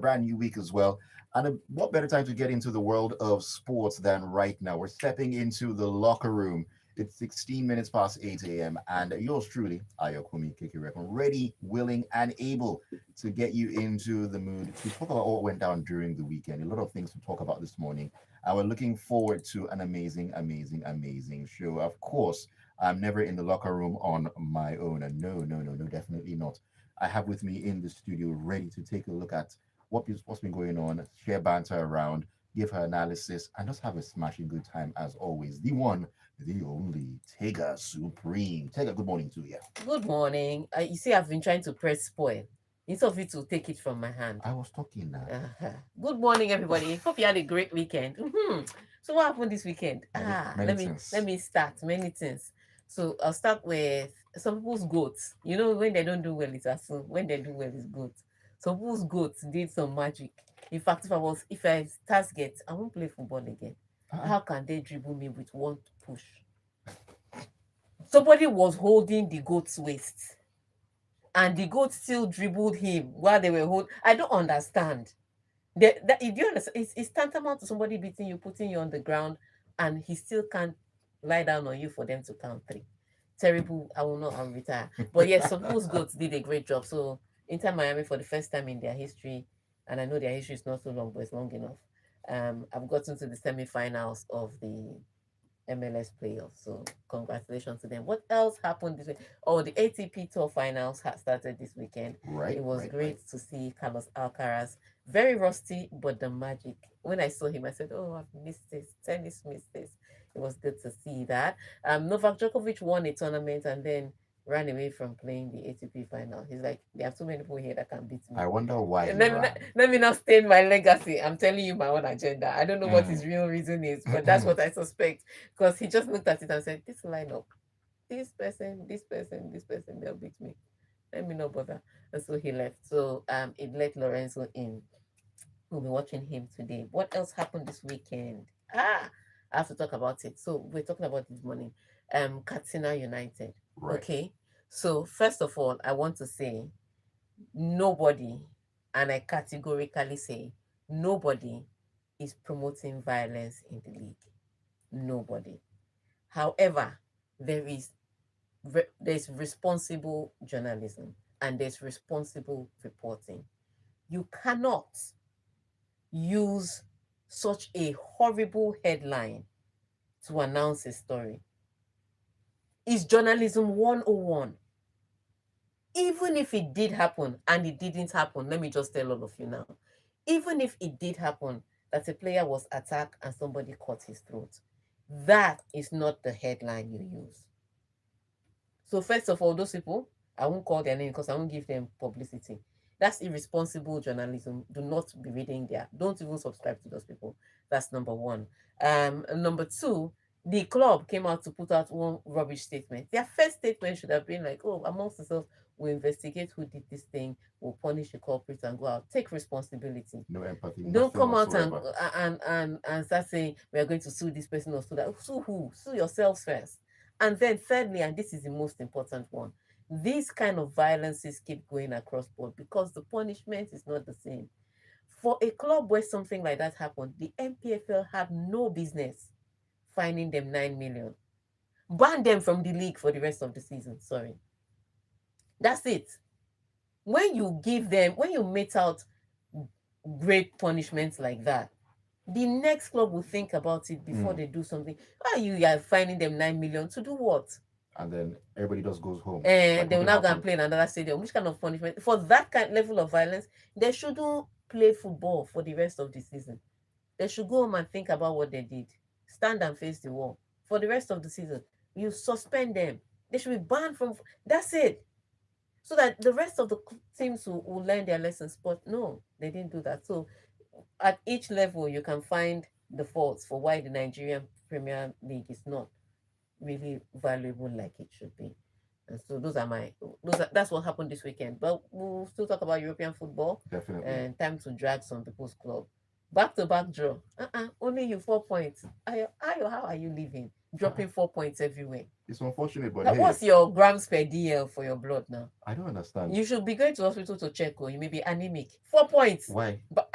brand new week as well. And what better time to get into the world of sports than right now? We're stepping into the locker room. It's 16 minutes past 8 a.m. And yours truly, Ayokunmi Kikirek, ready, willing, and able to get you into the mood to talk about what went down during the weekend. A lot of things to talk about this morning. And we're looking forward to an amazing, amazing, amazing show. Of course, I'm never in the locker room on my own. And no, definitely not. I have with me in the studio ready to take a look at what's been going on, share banter around, give her analysis, and just have a smashing good time as always. The one, the only Tega Supreme. Tega, good morning to you. Good morning. You see, I've been trying to press spoil instead of you to take it from my hand. I was talking now. Good morning, everybody. Hope you had a great weekend. So, what happened this weekend? Many Let things. me start. Many things. So, I'll start with some people's goats. You know, when they don't do well, it's assumed. When they do well, it's goats. Some people's goats did some magic. In fact, if I start get, I won't play football again. Uh-uh. How can they dribble me with one push? Somebody was holding the goat's waist, and the goat still dribbled him while they were holding. I don't understand. If you understand, it's tantamount to somebody beating you, putting you on the ground, and he still can't lie down on you for them to count three. Terrible. I will not retire. But yes, some people's goats did a great job. So Inter Miami, for the first time in their history, and I know their history is not so long, but it's long enough. I've gotten to the semi-finals of the MLS playoffs. So congratulations to them. What else happened this week? Oh, the ATP Tour finals had started this weekend. Right, It was right, right. great to see Carlos Alcaraz. Very rusty, but the magic. When I saw him, I said, "Oh, I've missed this. Tennis missed this." It was good to see that. Novak Djokovic won a tournament and then ran away from playing the ATP final. He's like, "There are too many people here that can beat me." I wonder why Let he me not, ran. let me not stain my legacy. I'm telling you my own agenda. I don't know what his real reason is, but that's what I suspect. Because he just looked at it and said, "This lineup, this person, they'll beat me. Let me not bother." And so he left. So it let Lorenzo in. We'll be watching him today. What else happened this weekend? I have to talk about it. So we're talking about this morning. Katsina United. Right. Okay. So first of all, I want to say nobody, and I categorically say nobody is promoting violence in the league. Nobody. However, there is there's responsible journalism and there's responsible reporting. You cannot use such a horrible headline to announce a story. It's journalism 101. Even if it did happen and it didn't happen, let me just tell all of you now. Even if it did happen that a player was attacked and somebody cut his throat, that is not the headline you use. So, first of all, those people, I won't call their name because I won't give them publicity. That's irresponsible journalism. Do not be reading there. Don't even subscribe to those people. That's number one. Number two, the club came out to put out one rubbish statement. Their first statement should have been like, "Oh, amongst themselves, we'll investigate who did this thing, we'll punish the culprit and go out. Take responsibility. No empathy, Don't nothing come out whatsoever. and start saying we are going to sue this person or sue that. Sue who? Sue yourselves first. And then thirdly, and this is the most important one, these kind of violences keep going across board because the punishment is not the same. For a club where something like that happened, the MPFL had no business fining them 9 million. Ban them from the league for the rest of the season. Sorry. That's it. When you mete out great punishments like that, the next club will think about it before Mm. they do something. Why you are finding them 9 million to do what? And then everybody just goes home. And Like they will nothing now go and happened. play in another stadium. Which kind of punishment for that kind level of violence? They shouldn't play football for the rest of the season. They should go home and think about what they did. Stand and face the wall for the rest of the season. You suspend them. They should be banned from. That's it. So that the rest of the teams will learn their lessons. But no, they didn't do that. So at each level, you can find the faults for why the Nigerian Premier League is not really valuable like it should be. And so that's what happened this weekend. But we'll still talk about European football Definitely. and time to drag some people's club. Back to back draw. Only you 4 points. Ayo, how are you living? dropping 4 points everywhere. It's unfortunate, but Now, hey, what's your grams per DL for your blood now? I don't understand You should be going to hospital to check, or you may be anemic. 4 points. why. But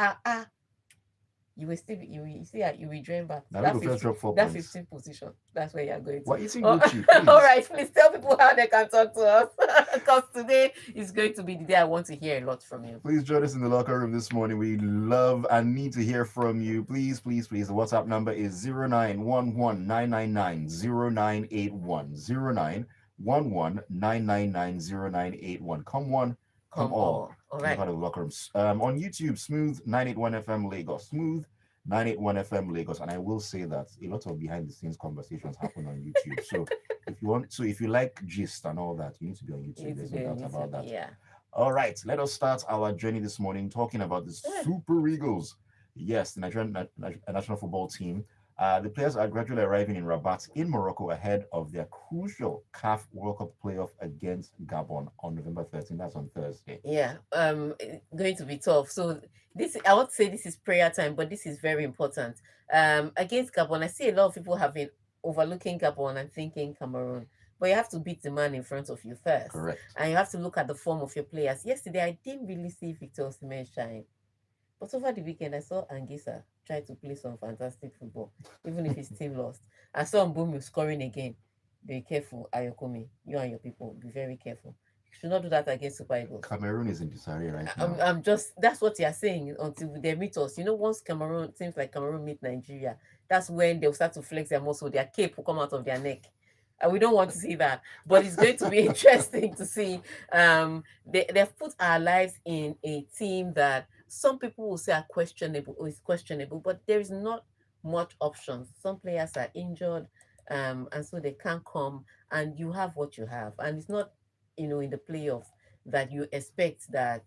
you will still be, you see you will drain back Now we that go first 15, drop 4 points. 15th position. That's where you're going to. We're eating Oh, Gucci, all please. right, please tell people how they can talk to us. Because today is going to be the day I want to hear a lot from you. Please join us in the locker room this morning. We love and need to hear from you. Please, please, please. The WhatsApp number is 0911 0911 Come one, come Come all. on. All In the right. part of the locker room. On YouTube, Smooth 981 FM Lagos. Smooth 981 FM Lagos. And I will say that a lot of behind the scenes conversations happen on YouTube. So if you like gist and all that, you need to be on You YouTube. need to There's be no on doubt about YouTube. that. Yeah. All right, let us start our journey this morning talking about the Eh, Super Eagles. Yes, the Nigerian national football team. The players are gradually arriving in Rabat in Morocco ahead of their crucial CAF World Cup playoff against Gabon on November 13th. That's on Thursday. Yeah. Going to be tough. So this, I would say, this is prayer time, but this is very important. Against Gabon, I see a lot of people have been overlooking Gabon and thinking Cameroon. But you have to beat the man in front of you first. Correct. And you have to look at the form of your players. Yesterday, I didn't really see Victor Osimhen shine. But over the weekend, I saw Angisa try to play some fantastic football, even if his team lost. I saw Mbumi scoring again. Be careful, Ayokunmi. You and your people, be very careful. You should not do that against Super Eagles. Cameroon is in disarray right I'm, now. I'm just, that's what you're saying until they meet us. Once Cameroon, teams like Cameroon meet Nigeria, that's when they'll start to flex their muscle, their cape will come out of their neck. And we don't want to see that. But it's going to be interesting to see. They've put our lives in a team that some people will say are questionable or is questionable, but there is not much options. Some players are injured, and so they can't come, and you have what you have. And it's not, in the playoffs that you expect that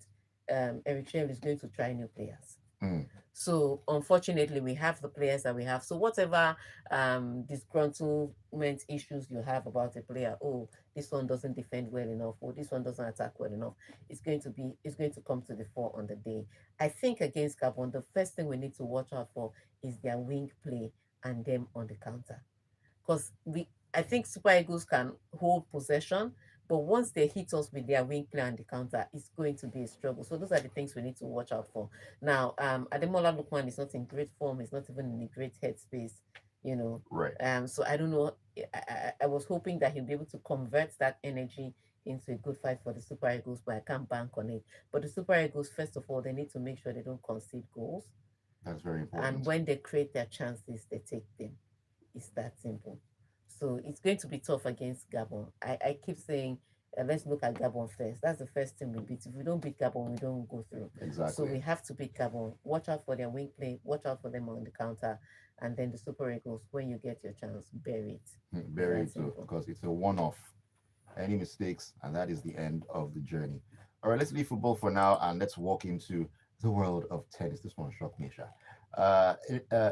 Eritrea is going to try new players. Mm, So unfortunately, we have the players that we have. So whatever disgruntlement issues you have about a player, oh, this one doesn't defend well enough, or this one doesn't attack well enough, it's going to come to the fore on the day. I think against Gabon, the first thing we need to watch out for is their wing play and them on the counter, because I think Super Eagles can hold possession, but once they hit us with their wing play and the counter, it's going to be a struggle. So those are the things we need to watch out for. Now, Ademola Lookman is not in great form. He's not even in a great headspace. You know, right. so I don't know. I was hoping that he'll be able to convert that energy into a good fight for the Super Eagles, but I can't bank on it. But the Super Eagles, first of all, they need to make sure they don't concede goals, That's very and important. when they create their chances, they take them. It's that simple. So it's going to be tough against Gabon. I keep saying, let's look at Gabon first. That's the first team we beat. If we don't beat Gabon, we don't go through. So Exactly. we have to beat Gabon. Watch out for their wing play. Watch out for them on the counter. And then the Super Eagles, when you get your chance, bury it. It's Very that too, simple. because it's a one-off. Any mistakes, and that is the end of the journey. All right, let's leave football for now and let's walk into the world of tennis. This one shocked me, Sha.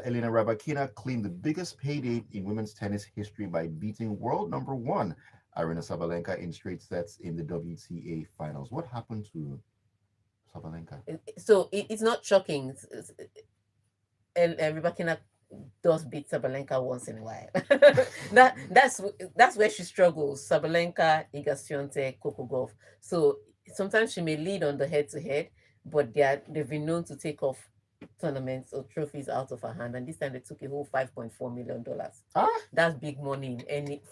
Elena Rybakina claimed the biggest payday in women's tennis history by beating world number one Arina Sabalenka in straight sets in the WTA finals. What happened to Sabalenka? So it's not shocking. Rebecca does beat Sabalenka once in a while. That's where she struggles. Sabalenka, Iga Swiatek, Coco Golf. So sometimes she may lead on the head to head, but they've been known to take off tournaments or trophies out of her hand. And this time they took a whole $5.4 million. Ah, That's big money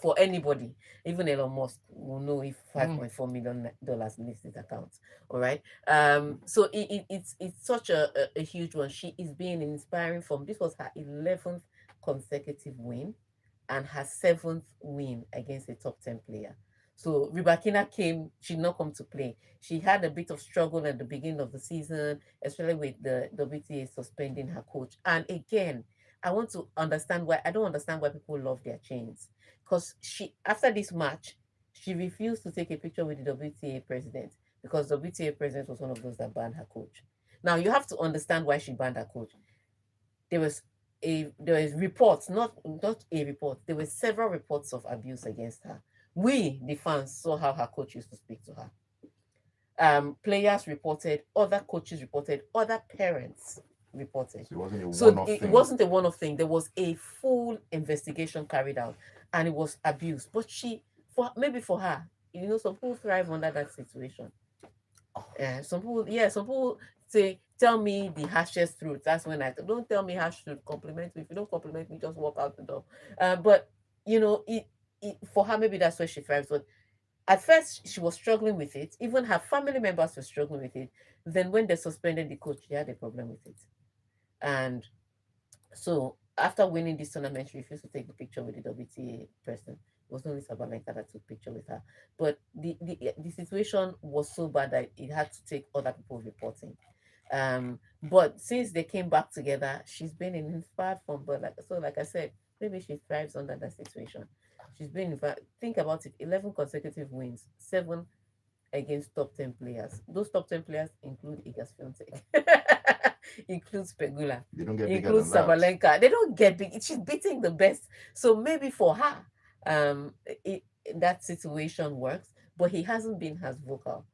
for anybody. Even Elon Musk will know if mm, $5.4 million leaves his account. All right. So it's such a huge one. She is being inspiring from, this was her 11th consecutive win and her 7th win against a top 10 player. So Rybakina she did not come to play. She had a bit of struggle at the beginning of the season, especially with the WTA suspending her coach. And again, I don't understand why people love their chains. Because after this match, she refused to take a picture with the WTA president, because the WTA president was one of those that banned her coach. Now you have to understand why she banned her coach. There was reports, not a report. There were several reports of abuse against her. We, the fans, saw how her coach used to speak to her. Players reported, other coaches reported, other parents reported. so it wasn't a So one-off it thing. wasn't a one-off thing. There was a full investigation carried out. and it was abuse. But maybe for her, some people thrive under that situation. Some people say, tell me the harshest truth. That's when I don't tell me harsh truth. Compliment me. If you don't compliment me, just walk out the door. But for her, maybe that's where she thrives. But at first, she was struggling with it. Even her family members were struggling with it. Then when they suspended the coach, she had a problem with it. And so after winning this tournament, she refused to take the picture with the WTA person. It was only Sabalenka that took picture with her. But the situation was so bad that it had to take other people reporting. But since they came back together, she's been in inspired form. But like I said, maybe she thrives under that situation. She's been in fact, think about it, 11 consecutive wins, 7 against top 10 players. Those top 10 players include Iga Swiatek, includes Pegula, They don't get bigger includes than that. Sabalenka. They don't get big. She's beating the best. So maybe for her, um, it, that situation works, but he hasn't been as vocal.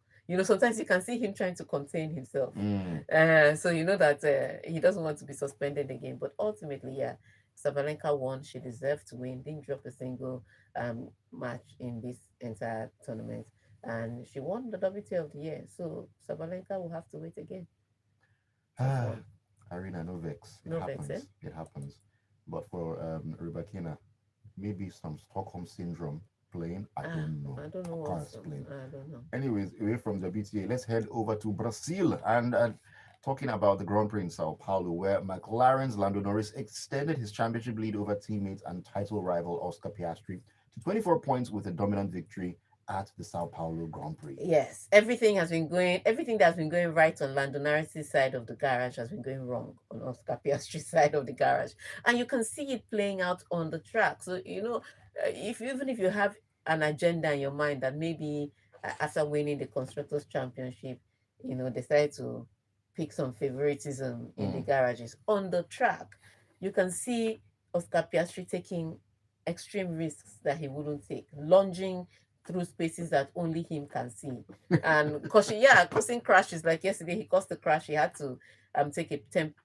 Sometimes you can see him trying to contain himself. So you know that he doesn't want to be suspended again. But ultimately, yeah, Sabalenka won. She deserved to win. Didn't drop a single match in this entire tournament, and she won the WTA of the year. So Sabalenka will have to wait again. Irina, no vex. It No happens. vex, eh? It happens. But for Rebecca, maybe some Stockholm syndrome playing. I don't know. I don't know I can't what's explain. I don't know. Anyways, away from WTA, let's head over to Brazil and talking about the Grand Prix in Sao Paulo, where McLaren's Lando Norris extended his championship lead over teammate and title rival Oscar Piastri to 24 points with a dominant victory at the Sao Paulo Grand Prix. Yes, everything that's been going right on Lando Norris' side of the garage has been going wrong on Oscar Piastri's side of the garage, and you can see it playing out on the track. So if you have an agenda in your mind that maybe after winning the constructors championship, decide to pick some favoritism in the garages on the track, you can see Oscar Piastri taking extreme risks that he wouldn't take, lunging through spaces that only him can see, and causing crashes. Like yesterday, he caused a crash. He had to take a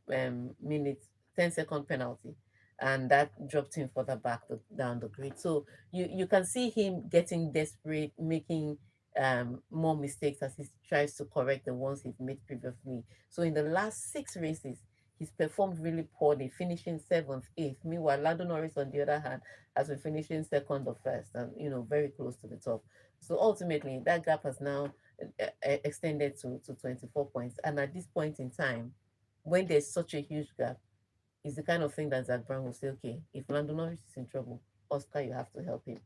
10-second penalty, and that dropped him further down the grid. So you can see him getting desperate, making more mistakes as he tries to correct the ones he's made previously. So in the last 6 races, he's performed really poorly, finishing 7th, 8th. Meanwhile, Lando Norris, on the other hand, has been finishing 2nd or 1st, and very close to the top. So ultimately, that gap has now extended to 24 points. And at this point in time, when there's such a huge gap, it's the kind of thing that Zach Brown will say, okay, if Lando Norris is in trouble, Oscar, you have to help him.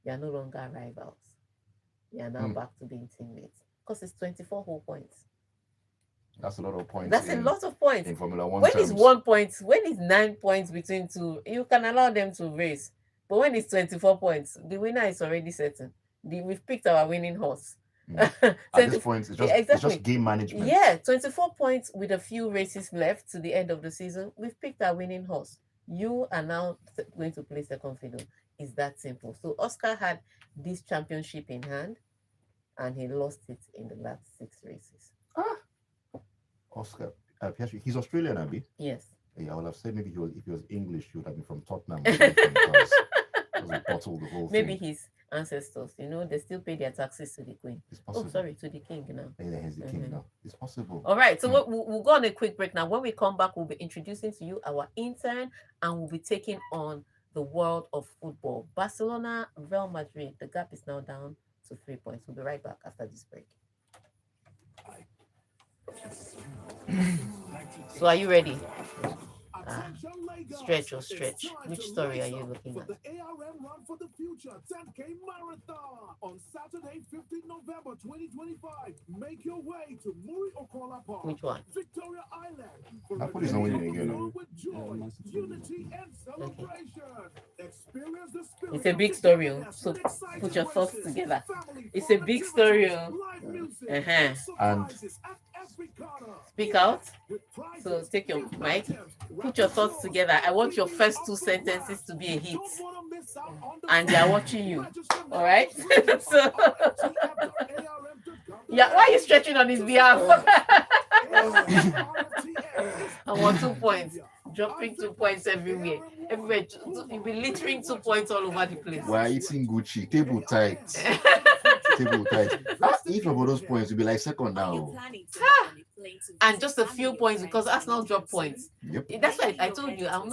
You are no longer rivals. You are now back to being teammates. Because it's 24 whole points. That's a lot of points. That's a lot of points. In Formula One when terms. it's 1 point, when it's 9 points between two, you can allow them to race. But when it's 24 points, the winner is already certain. We've picked our winning horse. At this point, it's just game management. Yeah, 24 points with a few races left to the end of the season. We've picked our winning horse. You are now going to play second fiddle. It's that simple. So Oscar had this championship in hand, and he lost it in the last 6 races. Oscar Piastri, he's Australian, Abby. Yes. Yeah, I would have said maybe if he was English, he would have been from Tottenham. Doesn't bottle the whole maybe thing. his ancestors, they still pay their taxes to the queen. It's possible. Oh, sorry, to the king now. Yeah, he's the king now. It's possible. All right, so we'll go on a quick break now. When we come back, we'll be introducing to you our intern, and we'll be taking on the world of football. Barcelona, Real Madrid. The gap is now down to 3 points. We'll be right back after this break. So are you ready? Stretch or stretch. Which story are you looking at? The ARM Run for the Future 10K Marathon on Saturday, 15 November 2025. Make your way to Muri Okola Park. Which one? Victoria Island. For Napoli is not winning again. with joy, unity, and celebration. Experience the spirit. It's a big story, so put your thoughts together. It's a big story. And speak out. So take your mic, put your thoughts together. I want your first 2 sentences to be a hit, and they are watching you. All right. So yeah, why are you stretching on his behalf? I want 2 points. dropping 2 points everywhere. Everywhere, you'll be littering 2 points all over the place. We're eating Gucci, table tight, table tight. If about those points, you'll be like second now. And just a few points because Arsenal dropped points. Yep. That's why I told you I'm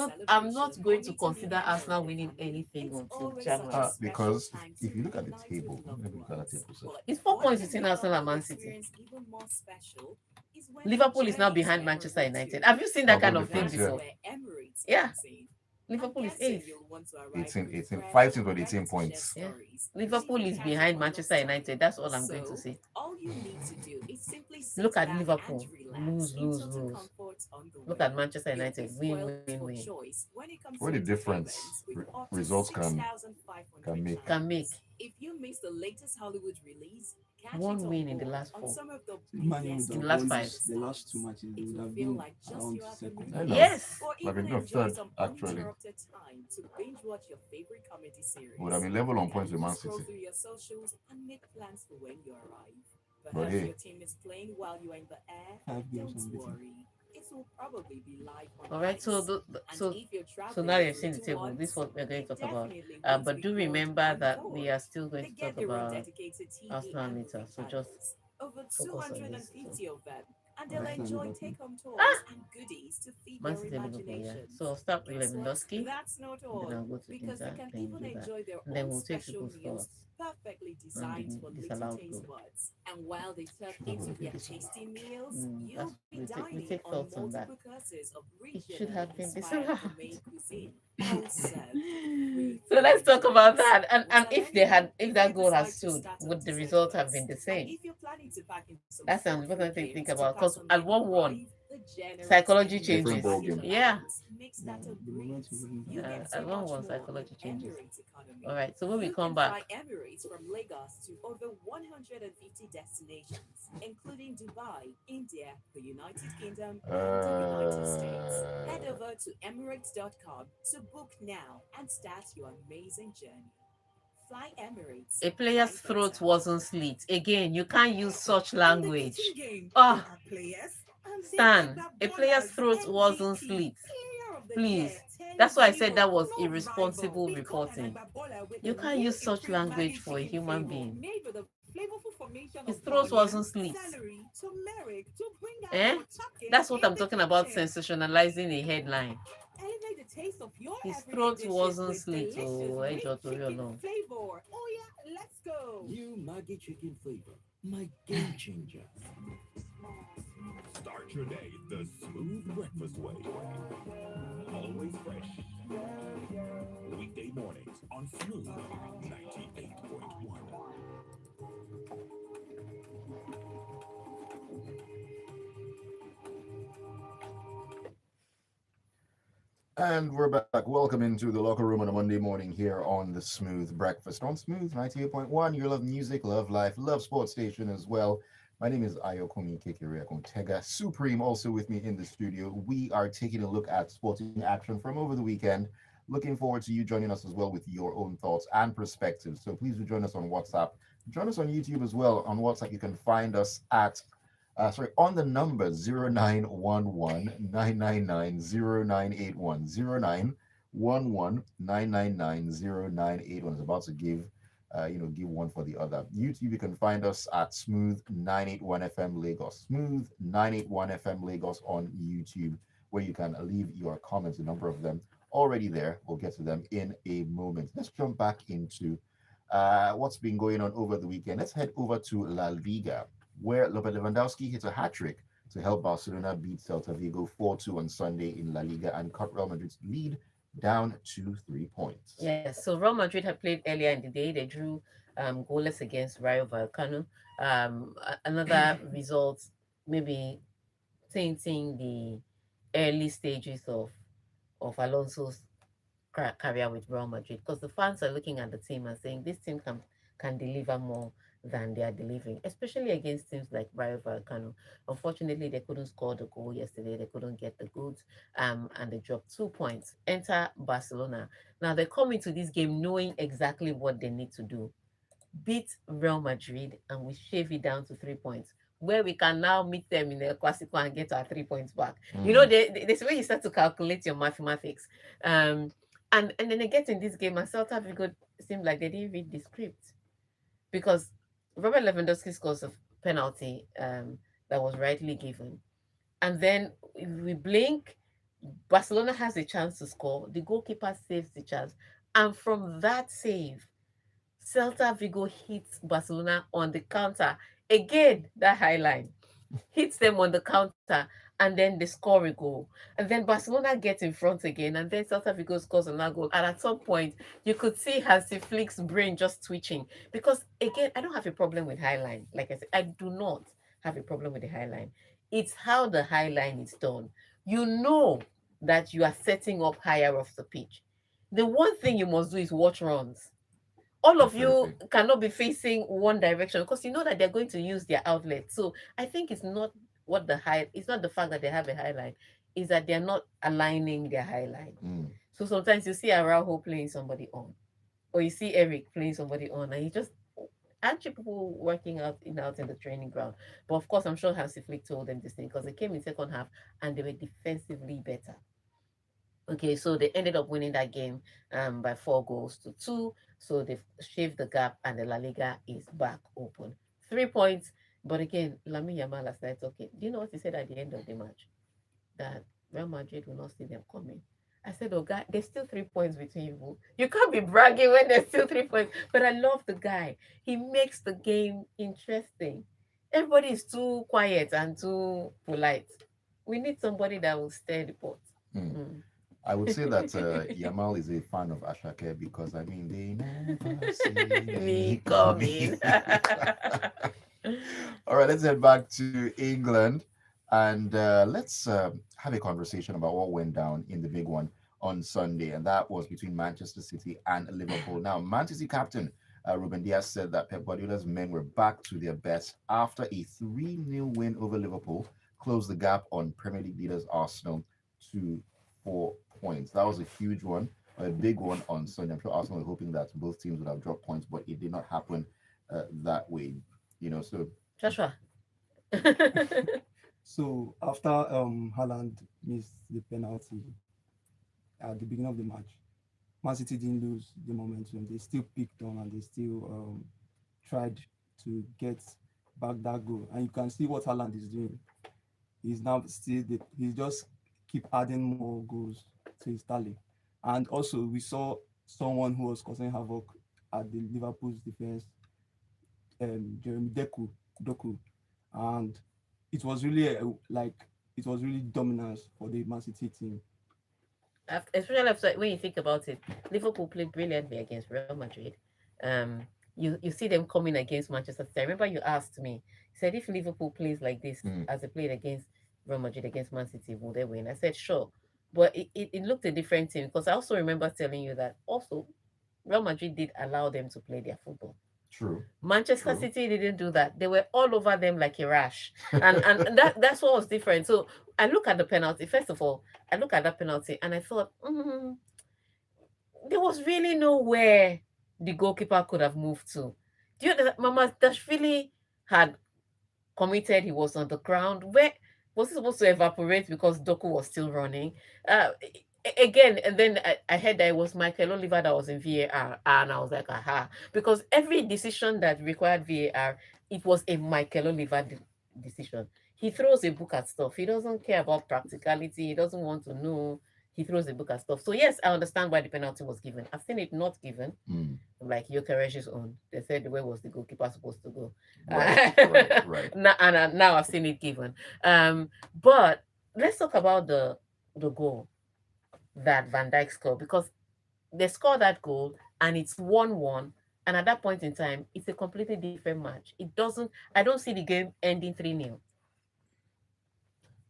not going to consider Arsenal winning anything until January. Because if you look at the table, let me look at the table. So. It's 4 points between Arsenal and Man City. Liverpool is now behind Manchester United. Have you seen that kind of thing before? Yeah. Liverpool is 8th. 18, 5 teams with 18 points. Yeah. Liverpool is behind Manchester United. That's all I'm going to say. Look at Liverpool. Lose, lose, lose. Look at Manchester United. Win, win, win. What the difference results can make. Can make. One win in the last 4. Man, In the last 5. The last 2 matches, they would have been around second. I know. Yes. Like a good third, actually. Would have been level on points with Man City. But hey, 5 games unbeaten. All right. So now you've seen the table. This is what we're going to talk about. But do remember that we are still going to talk about Arsenal later. So just focus on this. So. And they'll enjoy take-home tours and goodies to feed Man City, Liverpool, yeah. So I'll start with Lewandowski. Then I'll go to Inter. Then Liverpool. And then we'll take people's thoughts. Perfectly designed for little taste buds. And while they tuck into their tasty meals, you'll be we dining take on thoughts on that. multiple courses of It should have been regional-inspired this. gourmet cuisine. Also, So let's talk about that. And if that goal has stood, would the result have been the same? That's an important thing to think about. Because at 1-1, psychology changes. Yeah. At 1-1, psychology changes. All right. So when we come back, Emirates from Lagos to over 150 destinations, including Dubai, India, the United Kingdom, and the United States. Head over to Emirates.com to book now and start your amazing journey. Fly Emirates. a player's throat wasn't slit. Again, you can't use such language. Oh, Stan, a player's throat wasn't slit. Please. That's why I said that was irresponsible reporting. You can't use such language for a human being. His throat wasn't slit. Eh? That's what I'm talking about, sensationalizing a headline. His throat wasn't slit. Oh, I just told you no. Oh yeah, let's go. New Maggie Chicken Flavor, my game changer. Start your day the smooth breakfast way. Always fresh. Weekday mornings on Smooth 98.1. and we're back. Welcome into the locker room on a Monday morning here on the Smooth Breakfast on Smooth 98.1. You love music, love life, love sports station as well. My name is Ayokunmi Tega Supreme, also with me in the studio. We are taking a look at sporting action from over the weekend. Looking forward to you joining us as well with your own thoughts and perspectives. So please do join us on WhatsApp. Join us on YouTube as well. On WhatsApp, you can find us at, on the number 0911 999 0981. 0911 999 0981. It's about to give give one for the other. YouTube, you can find us at Smooth 981 FM Lagos. Smooth 981 FM Lagos on YouTube, where you can leave your comments, a number of them already there. We'll get to them in a moment. Let's jump back into what's been going on over the weekend. Let's head over to La Liga, where Robert Lewandowski hit a hat-trick to help Barcelona beat Celta Vigo 4-2 on Sunday in La Liga and cut Real Madrid's lead down to 3 points. Yes, so Real Madrid had played earlier in the day. They drew goalless against Rayo Vallecano. Another result, maybe tainting the early stages of Alonso's career with Real Madrid, because the fans are looking at the team and saying this team can deliver more than they are delivering, especially against teams like Rayo Vallecano. Unfortunately, they couldn't score the goal yesterday. They couldn't get the goods, and they dropped 2 points. Enter Barcelona. Now, they come into this game knowing exactly what they need to do. Beat Real Madrid, and we shave it down to 3 points. where we can now meet them in the classical and get our 3 points back. You know, Mm. there's where you start to calculate your mathematics. Um, and then they get in this game, and Celta Vigo seemed like they didn't read the script because Robert Lewandowski scores a penalty that was rightly given, and then if we blink, Barcelona has a chance to score. The goalkeeper saves the chance, and from that save, Celta Vigo hits Barcelona on the counter. Again, that high line hits them on the counter, and then they score a goal. And then Barcelona gets in front again, and then Celta Vigo scores another goal. And at some point, you could see Hansi Flick's brain just twitching. Because again, I don't have a problem with high line. Like I said, I do not have a problem with the high line. It's how the high line is done. You know that you are setting up higher off the pitch. The one thing you must do is watch runs. All of you Absolutely. cannot be facing one direction because you know that they're going to use their outlet. So I think it's not the fact that they have a high line, is that they're not aligning their high line. Mm. So sometimes you see Araujo playing somebody on, or you see Eric playing somebody on, and you just actually people working out in the training ground. But of course, I'm sure Hansi Flick told them this thing because they came in second half and they were defensively better. Okay, so they ended up winning that game by 4 goals to 2. So they've shaved the gap, and the La Liga is back open. 3 points. But again, Lami Yamal last night, okay. Do you know what he said at the end of the match? That Real Madrid will not see them coming. I said, oh, God, there's still 3 points between you. You can't be bragging when there's still 3 points. But I love the guy. He makes the game interesting. Everybody is too quiet and too polite. We need somebody that will stir the pot. Mm. Mm. I would say that Yamal is a fan of Ashake because I mean they never see Me me coming. coming. All right, let's head back to England and let's have a conversation about what went down in the big one on Sunday, and that was between Manchester City and Liverpool. Now, Manchester City captain Ruben Diaz said that Pep Guardiola's men were back to their best after a 3-0 win over Liverpool, closed the gap on Premier League leaders Arsenal to 4 points. That was a huge one, a big one on Sunday. I'm sure Arsenal were hoping that both teams would have dropped points, but it did not happen that way. So Joshua. So after Haaland missed the penalty at the beginning of the match, Man City didn't lose the momentum. They still picked on and they still tried to get back that goal. And you can see what Haaland is doing. He's now he just keep adding more goals to his tally. And also we saw someone who was causing havoc at the Liverpool's defense, Jeremy Doku, and it was really it was really dominance for the Man City team. Especially when you think about it, Liverpool played brilliantly against Real Madrid. You see them coming against Manchester City. I remember you asked me, you said if Liverpool plays like this mm, as they played against Real Madrid against Man City, will they win? I said sure, but it looked a different team because I also remember telling you that also Real Madrid did allow them to play their football. true, Manchester true. City didn't do that. They were all over them like a rash, and that's what was different. So I look at the penalty. First of all, I look at that penalty and I thought, there was really nowhere the goalkeeper could have moved to. Do you know that Mama Dashvili had committed? He was on the ground. Where was he supposed to evaporate because Doku was still running? Again, and then I heard that it was Michael Oliver that was in VAR, and I was like, aha, because every decision that required VAR, it was a Michael Oliver decision. He throws a book at stuff. He doesn't care about practicality. He doesn't want to know. He throws a book at stuff. So yes, I understand why the penalty was given. I've seen it not given, Mm, like Yokeresh's own. They said where was the goalkeeper supposed to go? right, right, right. Now I've seen it given. But let's talk about the goal that Van Dijk scored because they score that goal and it's 1-1. And at that point in time, it's a completely different match. I don't see the game ending 3-0.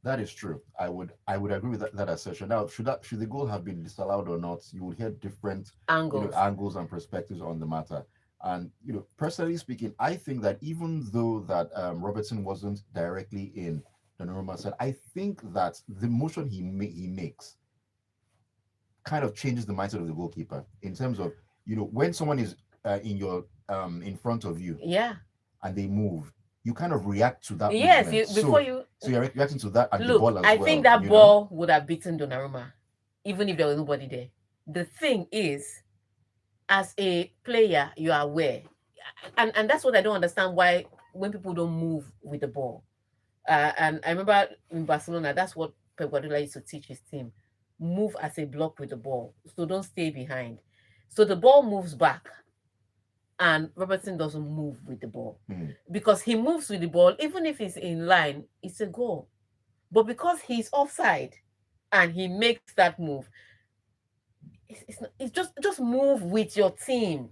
That is true. I would agree with that assertion. Now, should the goal have been disallowed or not? You would hear different Angles. angles and perspectives on the matter. And personally speaking, I think that even though that Robertson wasn't directly in Donnarumma said, I think that the motion he makes kind of changes the mindset of the goalkeeper in terms of when someone is in front of you Yeah. and they move, you kind of react to that Yes, movement. before you So you're reacting to that and the look, ball as I well. think that You know? ball would have beaten Donnarumma, even if there was nobody there. The thing is, as a player, you are aware, and that's what I don't understand, why when people don't move with the ball. And I remember in Barcelona, that's what Pep Guardiola used to teach his team: move as a block with the ball, so don't stay behind. So the ball moves back, and Robertson doesn't move with the ball, Mm. because he moves with the ball, even if he's in line, it's a goal. But because he's offside and he makes that move, it's just move with your team.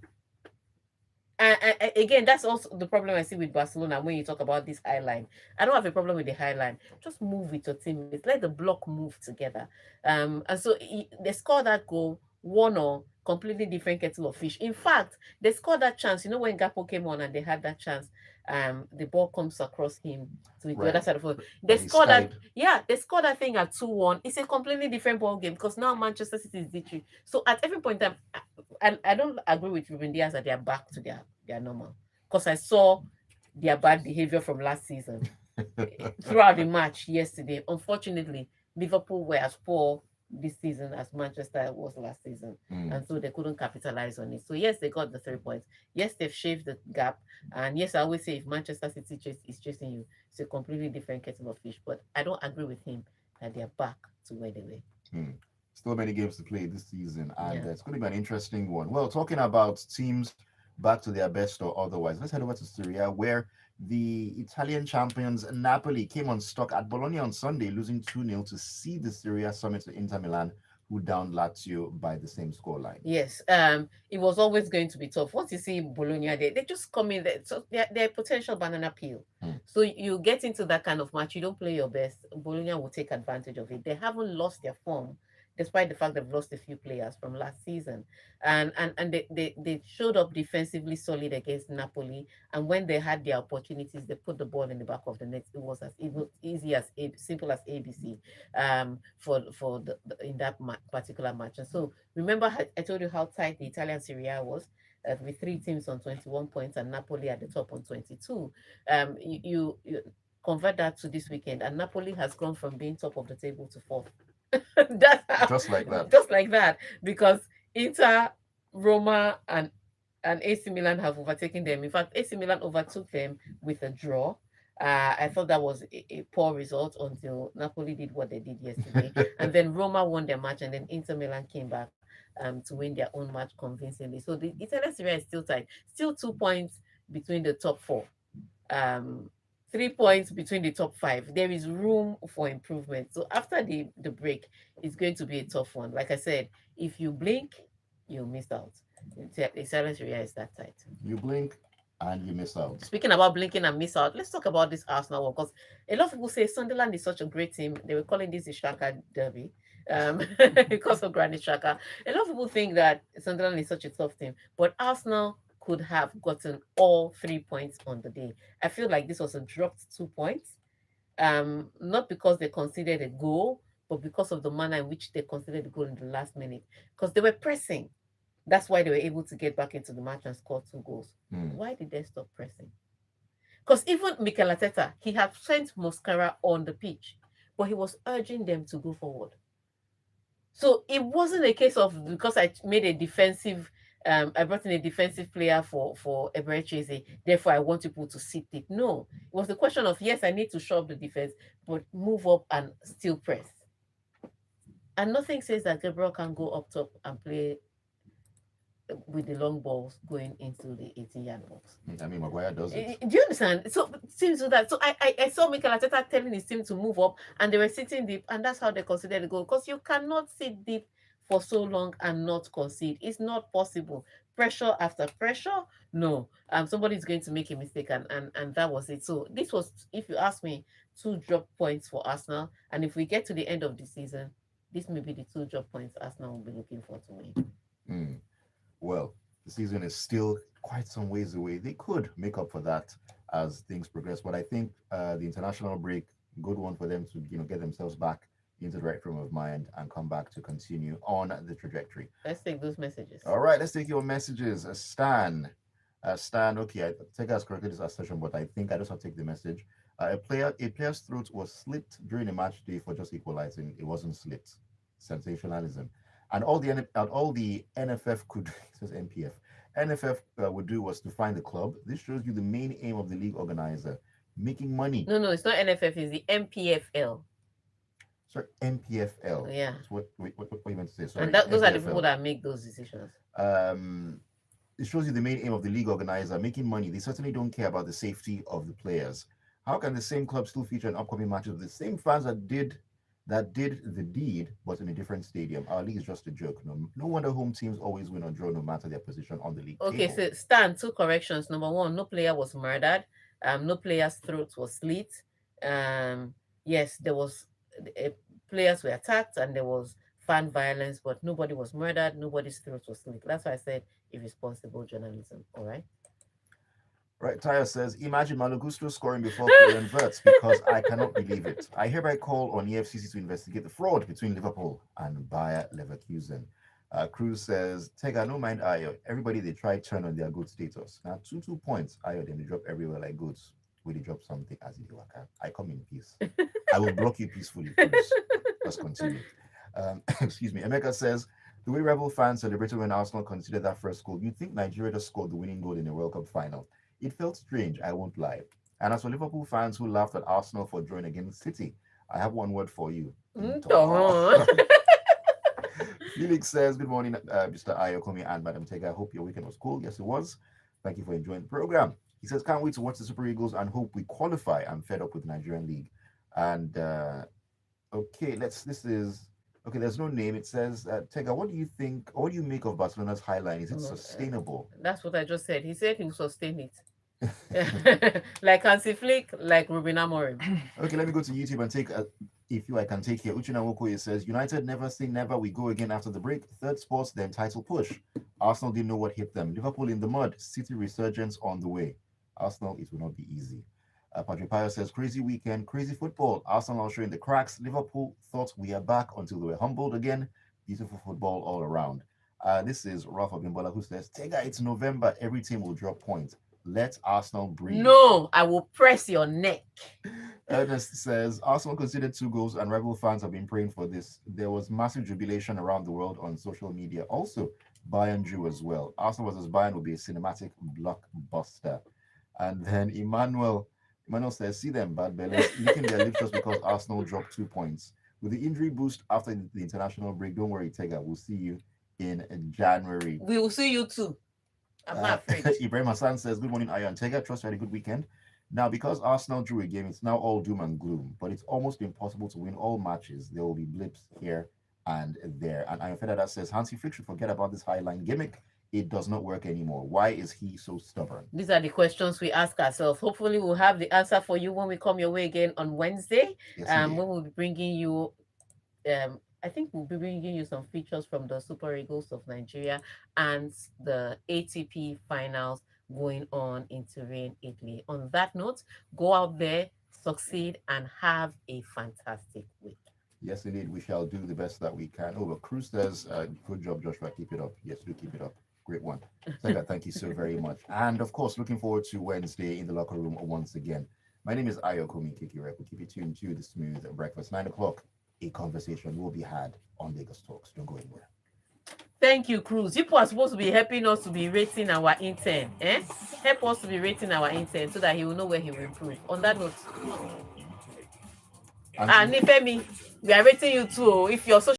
And again, that's also the problem I see with Barcelona when you talk about this high line. I don't have a problem with the high line. Just move with your teammates. Let the block move together. And so they scored that goal, one or completely different kettle of fish. In fact, they scored that chance. You know, when Gapo came on and they had that chance, the ball comes across him to the other Right. side of the field. They And he scored that. skied. Yeah, they scored that thing at 2-1. It's a completely different ball game, because now Manchester City is victory. So at every point in time, and I don't agree with Ruben Diaz that they are back to their normal, because I saw their bad behavior from last season throughout the match yesterday. Unfortunately, Liverpool were as poor this season as Manchester was last season, Mm. and so they couldn't capitalize on it. So yes, they got the 3 points. Yes, they've shaved the gap, and yes, I always say, if Manchester City is chasing you, it's a completely different kettle of fish. But I don't agree with him that they are back to where they were. Mm. Still many games to play this season, and Yeah. it's going to be an interesting one. Well, talking about teams back to their best or otherwise, let's head over to Syria, where the Italian champions Napoli came unstuck at Bologna on Sunday, losing 2-0 to see the Syria summit to Inter Milan, who downed Lazio by the same scoreline. Yes, it was always going to be tough. Once you see Bologna, they just come in there. So they're a potential banana peel. Hmm. So you get into that kind of match, you don't play your best. Bologna will take advantage of it. They haven't lost their form, despite the fact they've lost a few players from last season. And they showed up defensively solid against Napoli. And when they had their opportunities, they put the ball in the back of the net. It was as easy as simple as ABC, for in that particular match. And so remember, I told you how tight the Italian Serie A was, with three teams on 21 points and Napoli at the top on 22. You convert that to this weekend, and Napoli has gone from being top of the table to fourth. That's Just like that. just like that, because Inter, Roma, and AC Milan have overtaken them. In fact, AC Milan overtook them with a draw. I thought that was a poor result until Napoli did what they did yesterday. And then Roma won their match, and then Inter Milan came back to win their own match convincingly. So the Italian Serie A is still tight, still 2 points between the top four, um, 3 points between the top five. There is room for improvement. So after the break, it's going to be a tough one. Like I said, if you blink, you'll miss out. The Italian Serie A is that tight. You blink and you miss out. Speaking about blinking and miss out, let's talk about this Arsenal one, because a lot of people say Sunderland is such a great team. They were calling this the Shaka Derby, um, because of Granit Shaka. A lot of people think that Sunderland is such a tough team, but Arsenal could have gotten all 3 points on the day. I feel like this was a dropped 2 points, not because they conceded a goal, but because of the manner in which they conceded the goal in the last minute, because they were pressing. That's why they were able to get back into the match and score 2 goals. Hmm. Why did they stop pressing? Because even Mikel Arteta, he had sent Moscara on the pitch, but he was urging them to go forward. So it wasn't a case of, because I made a defensive, I brought in a defensive player for Eberechieze, therefore I want people to sit it. No, it was the question of, yes, I need to shore up the defense, but move up and still press. And nothing says that Gabriel can go up top and play with the long balls going into the 18-yard box. I mean, Maguire does it. Do you understand? So teams do that. So I saw Mikel Arteta telling his team to move up, and they were sitting deep, and that's how they considered the goal. Because you cannot sit deep for so long and not concede. It's not possible. Pressure after pressure, no. Somebody's going to make a mistake, and that was it. So this was, if you ask me, 2 drop points for Arsenal. And if we get to the end of the season, this may be the 2 drop points Arsenal will be looking for to win. Hmm. Well, the season is still quite some ways away. They could make up for that as things progress, but I think the international break, good one for them to get themselves back into the right frame of mind and come back to continue on the trajectory. Let's take those messages. All right, let's take your messages. Stan Stan, okay, I think has corrected this assertion, but I think I just have to take the message. A player's throat was slit during a match day for just equalizing. It wasn't slit. Sensationalism. And all the NFF could it says NPF. NFF would do was to find the club. This shows you the main aim of the league organizer, making money. No, it's not NFF, it's the MPFL. Sorry, MPFL. Yeah. That's what you meant to say? Sorry. And those are the MPFL. people that make those decisions. It shows you the main aim of the league organizer, making money. They certainly don't care about the safety of the players. How can the same club still feature in upcoming matches with the same fans that did the deed, but in a different stadium? Our league is just a joke. No wonder home teams always win or draw, no matter their position on the league Okay, table. so Stan, 2 corrections. Number 1, no player was murdered. No player's throat was slit. Yes, there was players were attacked and there was fan violence, but nobody was murdered. Nobody's throat was slit. That's why I said irresponsible journalism. All right. Right, Tyre says, imagine Malagusto scoring before Florian Wirtz because I cannot believe it. I hereby call on EFCC to investigate the fraud between Liverpool and Bayer Leverkusen. Cruz says, Tega, no mind Ayo. Everybody they try turn on their good status. Now 2 points. Ayo, then they drop everywhere like goods. Will they drop something as it waka? I come in peace. I will block you peacefully, Cruz. Let's continue. Excuse me. Emeka says, the way Rebel fans celebrated when Arsenal conceded that first goal, you'd think Nigeria just scored the winning goal in a World Cup final. It felt strange, I won't lie. And as for Liverpool fans who laughed at Arsenal for drawing against City, I have one word for you. Felix says, good morning, Mr. Ayokunmi and Madam Tega. I hope your weekend was cool. Yes, it was. Thank you for enjoying the program. He says, can't wait to watch the Super Eagles and hope we qualify. I'm fed up with the Nigerian League. And, okay, there's no name. It says, Tega, what do you think, or what do you make of Barcelona's high line? Is it sustainable? That's what I just said. He said he'll sustain it. Like Hansi Flick, like Ruben Amorim. Okay, let me go to YouTube and take I can take here. Uchina Wokoye says, United never say never. We go again after the break. Third sports, then title push. Arsenal didn't know what hit them. Liverpool in the mud. City resurgence on the way. Arsenal, it will not be easy. Patrick Pio says, crazy weekend, crazy football. Arsenal are showing the cracks. Liverpool thought we are back until they were humbled again. Beautiful football all around. This is Rafa Bimbola who says, Tega, it's November. Every team will drop points. Let Arsenal breathe. No, I will press your neck. Ernest says, Arsenal conceded 2 goals and Rebel fans have been praying for this. There was massive jubilation around the world on social media. Also, Bayern drew as well. Arsenal versus Bayern will be a cinematic blockbuster. And then Emmanuel says, see them, bad bellies, licking their lips just because Arsenal dropped 2 points. With the injury boost after the international break, don't worry, Tega, we'll see you in January. We will see you too. I'm not afraid. Ibrahim Hassan says, good morning, Ayo and Tega. Trust you had a good weekend. Now, because Arsenal drew a game, it's now all doom and gloom, but it's almost impossible to win all matches. There will be blips here and there. And Ayo Fedada says, Hansi Flick should forget about this highline gimmick. It does not work anymore. Why is he so stubborn? These are the questions we ask ourselves. Hopefully, we'll have the answer for you when we come your way again on Wednesday. Yes, When we'll be bringing you, I think we'll be bringing you some features from the Super Eagles of Nigeria and the ATP finals going on in Turin, Italy. On that note, go out there, succeed, and have a fantastic week. Yes, indeed. We shall do the best that we can. Oh, but Cruz says, good job, Joshua. Keep it up. Yes, do keep it up. Great one. Tega, thank you so very much. And of course, looking forward to Wednesday in the locker room once again. My name is Ayokunmi Kikirek. We'll keep you tuned to the Smooth Breakfast. 9 o'clock, a conversation will be had on Lagos Talks. Don't go anywhere. Thank you, Cruz. You are supposed to be helping us to be rating our intern. Help us to be rating our intern so that he will know where he will improve. On that note, Nifemi, we are rating you too. If your social